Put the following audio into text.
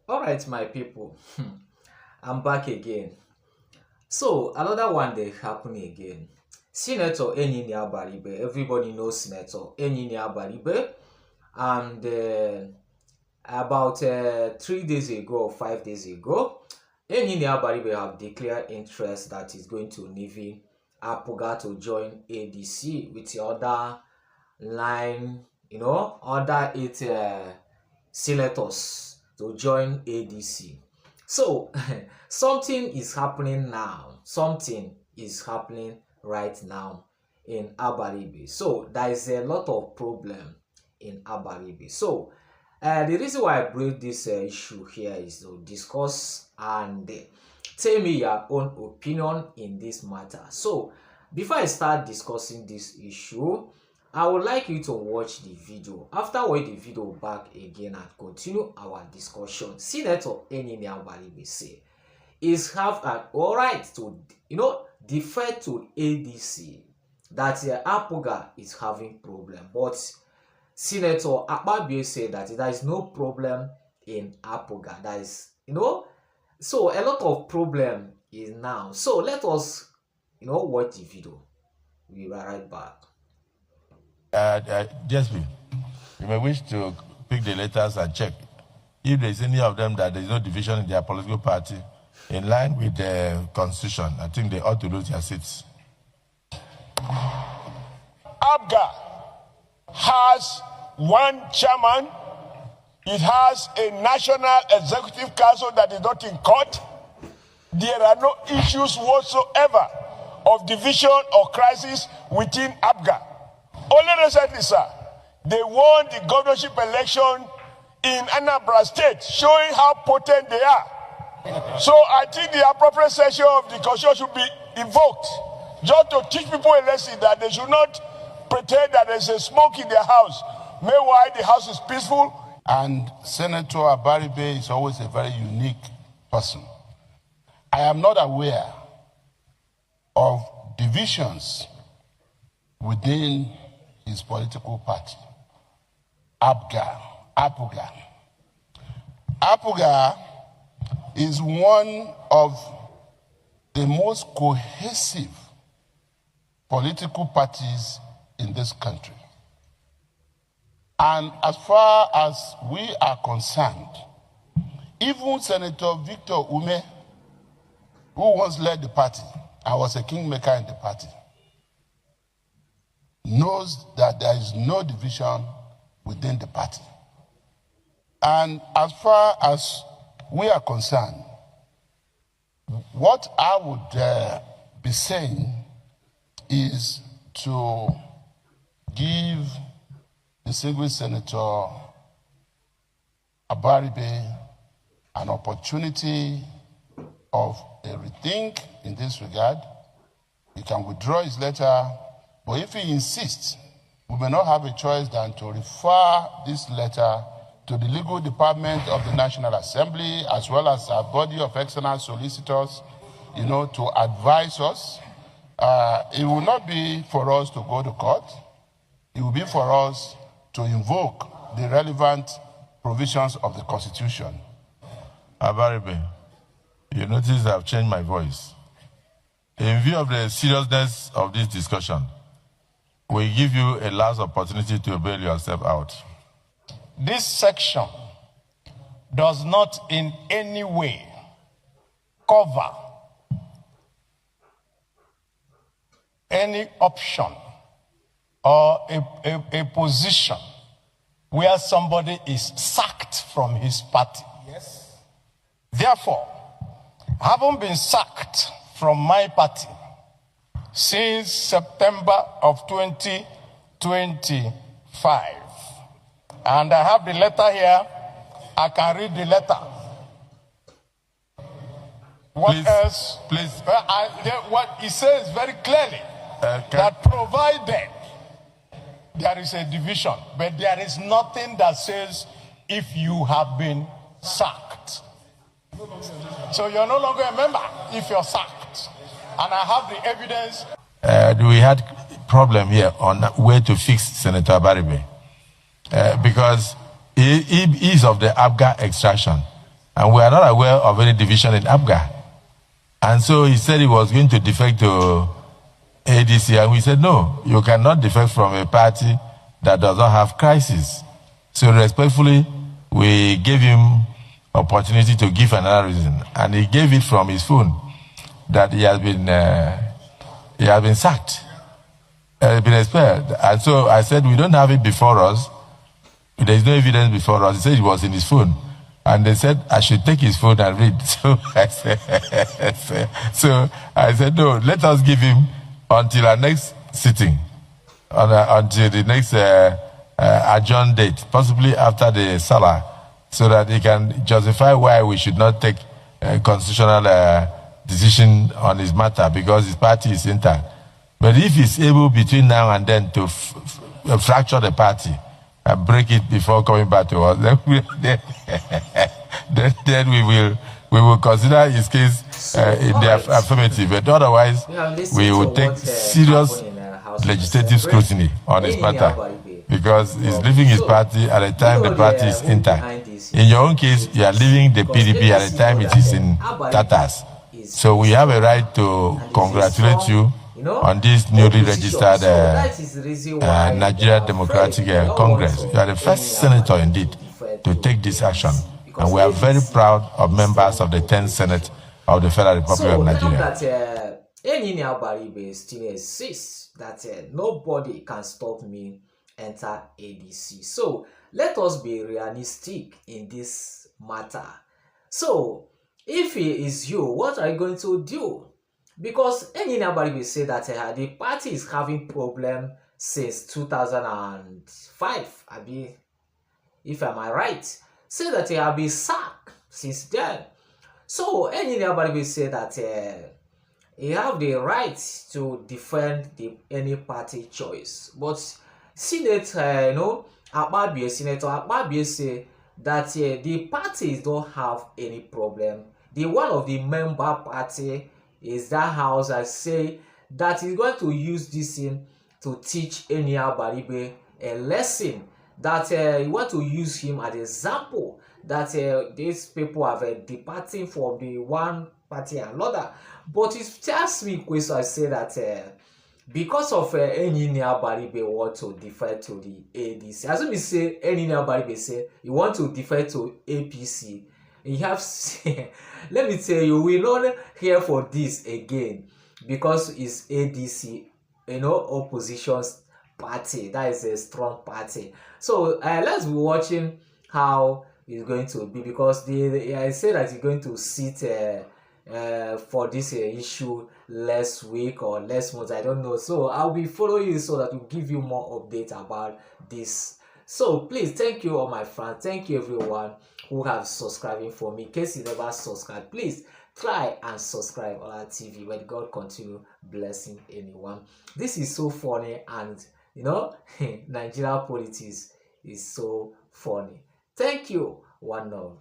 All right, my people. I'm back again. So another one they happen again. Senator Enyini Abaribe. Everybody knows Senator Enyini Abaribe. And about 3 days ago or 5 days ago, Enyini Abaribe have declared interest that is going to Navy Apuga to join ADC with the other line, other eight senators to join ADC. So something is happening now. Something is happening right now in Abaribe. So there is a lot of problem in Abaribe. So the reason why I bring this issue here is to discuss and tell me your own opinion in this matter. So before I start discussing this issue, I would like you to watch the video. After watching the video back again and continue our discussion, Senator Enyini Abaribe say is have an all right to defer to ADC that Apuga is having problem, but Senator Akpabio said that there is no problem in Apuga. That is so a lot of problem is now. So let us watch the video. We'll be right back. DSP, you may wish to pick the letters and check if there is any of them that there is no division in their political party in line with the constitution. I think they ought to lose their seats. ABGA has one chairman. It has a national executive council that is not in court. There are no issues whatsoever of division or crisis within ABGA. Only recently, sir, they won the governorship election in Anambra State, showing how potent they are. So I think the appropriate session of the constitution should be invoked, just to teach people a lesson that they should not pretend that there's a smoke in their house. Meanwhile, the house is peaceful. And Senator Abaribe is always a very unique person. I am not aware of divisions within his political party. Apuga is one of the most cohesive political parties in this country. And as far as we are concerned, even Senator Victor Ume, who once led the party, I was a kingmaker in the party, knows that there is no division within the party. And as far as we are concerned, what I would be saying is to give distinguished Senator Abaribe an opportunity of a rethink in this regard. He can withdraw his letter, but if he insists, we may not have a choice than to refer this letter to the legal department of the National Assembly, as well as a body of external solicitors, to advise us. It will not be for us to go to court. It will be for us to invoke the relevant provisions of the Constitution. Abaribe, you notice I've changed my voice. In view of the seriousness of this discussion, we give you a last opportunity to bail yourself out. This section does not in any way cover any option or a position where somebody is sacked from his party. Yes. Therefore, having been sacked from my party since September of 2025, and I have the letter here, I can read the letter. What please, else? Please. What he says very clearly, that provided there is a division, but there is nothing that says if you have been sacked. So you're no longer a member if you're sacked. And I have the evidence. We had problem here on where to fix Senator Abaribe because he is of the Abga extraction. And we are not aware of any division in APGA. And so he said he was going to defect to ADC, and we said, no, you cannot defect from a party that does not have crisis. So respectfully, we gave him opportunity to give another reason, and he gave it from his phone that he has been sacked, been expelled. And so I said, we don't have it before us. There is no evidence before us. He said it was in his phone. And they said I should take his phone and read. So I said, no, let us give him until our next sitting, until the next adjourned date, possibly after the Salah, so that he can justify why we should not take a constitutional decision on his matter, because his party is intact. But if he's able between now and then to fracture the party and break it before coming back to us, then we will consider his case in the affirmative. But otherwise, we will take serious legislative scrutiny on his matter, because he's leaving his party at a time the party is intact. In your own case, you are leaving the PDP at a time it is in tatters. So we have a right to congratulate you on this newly registered Nigeria Democratic Congress. You are the first senator indeed to take this action. And we are very proud of members of the 10th Senate of the Federal Republic of Nigeria. So now that Enyinia Abaribe still insists that nobody can stop me enter ADC. So let us be realistic in this matter. So if he is you, what are you going to do? Because Enyinia Abaribe said that the party is having problem since 2005. If am I right? Say that he have been sacked since then. So Enyinia Abaribe said that he have the right to defend any party choice. But Senator Akpabio say that the parties don't have any problem. The one of the member party is that house I say that is going to use this in to teach Enyinia Abaribe a lesson, that you want to use him as an example that these people have departing from the one party and another. But it tells me question, I say that because of Enyinia Abaribe want to defer to the ADC. As we say, Enyinia Abaribe say you want to defer to APC. You have let me tell you, we don't hear for this again, because it's ADC, opposition's party. That is a strong party. So let's be watching how it's going to be, because I say that you're going to sit for this issue last week or last month, I don't know. So I'll be following you so that we'll give you more updates about this. So please, thank you all my friends, thank you everyone who have subscribing for me. In case you never subscribe, please try and subscribe on our TV. When God continue blessing anyone. This is so funny, and Nigeria politics is so funny. Thank you. One love.